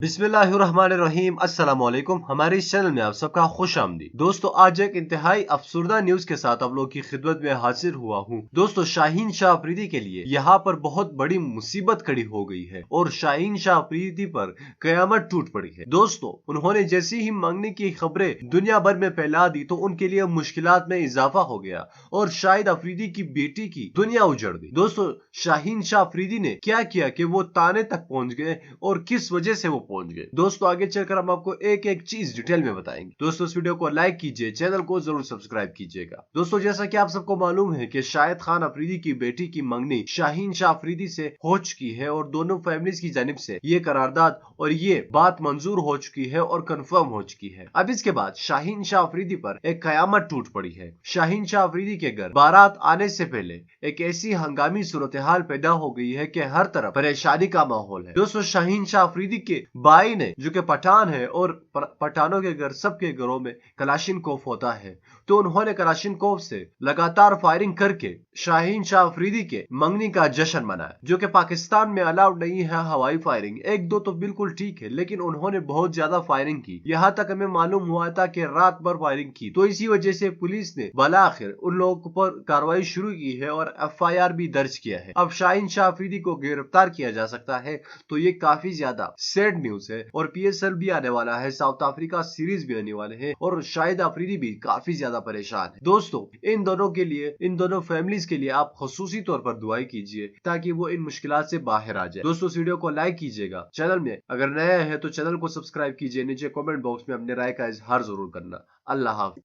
बिस्मिल्लाहिर्रहमानिर्रहीम अस्सलाम वालेकुम। हमारे इस चैनल में आप सबका खुश आमदीद। दोस्तों, आज एक इंतहाई अफसुर्दा न्यूज के साथ आप लोग की खिदमत में हाजिर हुआ हूँ। दोस्तों, शाहीन शाह अफरीदी के लिए यहाँ पर बहुत बड़ी मुसीबत खड़ी हो गई है और शाहीन शाह अफरीदी पर कयामत टूट पड़ी है। दोस्तों, उन्होंने जैसी ही मांगने की खबरें दुनिया भर में फैला दी तो उनके लिए मुश्किलात में इजाफा हो गया और शाहिद अफरीदी की बेटी की दुनिया उजड़ गई। दोस्तों, शाहीन शाह अफरीदी ने क्या किया कि वो ताने तक पहुंच गए और किस वजह से वो पहुंच गए। दोस्तों, आगे चलकर हम आपको एक एक चीज डिटेल में बताएंगे। दोस्तों, इस वीडियो को लाइक कीजिए, चैनल को जरूर सब्सक्राइब कीजिएगा। दोस्तों, जैसा कि आप सबको मालूम है कि शाहिद खान अफरीदी की बेटी की मंगनी शाहीन शाह अफरीदी से हो चुकी है और दोनों फैमिलीज की जानिब से ये करारदाद और ये बात मंजूर हो चुकी है और कंफर्म हो चुकी है। अब इसके बाद शाहीन शाह अफरीदी पर एक कयामत टूट पड़ी है। शाहीन शाह अफरीदी के घर बारात आने से पहले एक ऐसी हंगामी सूरत हाल पैदा हो गई है कि हर तरफ परेशानी का माहौल है। दोस्तों, शाहीन शाह अफरीदी के भाई ने, जो कि पठान है और पठानों के घर सबके घरों में कलाशिनकोफ होता है, तो उन्होंने कलाशिनकोफ से लगातार फायरिंग करके शाहीन शाह अफरीदी के मंगनी का जश्न मनाया, जो कि पाकिस्तान में अलाउड नहीं है हवाई फायरिंग। एक दो तो बिल्कुल ठीक है, लेकिन उन्होंने बहुत ज्यादा फायरिंग की। यहाँ तक हमें मालूम हुआ था कि रात भर फायरिंग की, तो इसी वजह से पुलिस ने भला आखिर उन लोगों पर कार्रवाई शुरू की है और FIR भी दर्ज किया है। अब शाहीन शाह अफरीदी को गिरफ्तार किया जा सकता है, तो ये काफी ज्यादा सैड न्यूज है। और PSL भी आने वाला है, साउथ अफ्रीका सीरीज भी आने वाले हैं और शाहिद अफरीदी भी काफी ज्यादा परेशान है। दोस्तों, इन दोनों के लिए, इन दोनों फैमिलीज के लिए आप खुसूसी तौर पर दुआई कीजिए ताकि वो इन मुश्किलात से बाहर आ जाए। दोस्तों, इस वीडियो को लाइक कीजिएगा, चैनल में अगर नया है तो चैनल को सब्सक्राइब कीजिए, नीचे कमेंट बॉक्स में अपने राय का इजहार जरूर करना। अल्लाह हाफिज।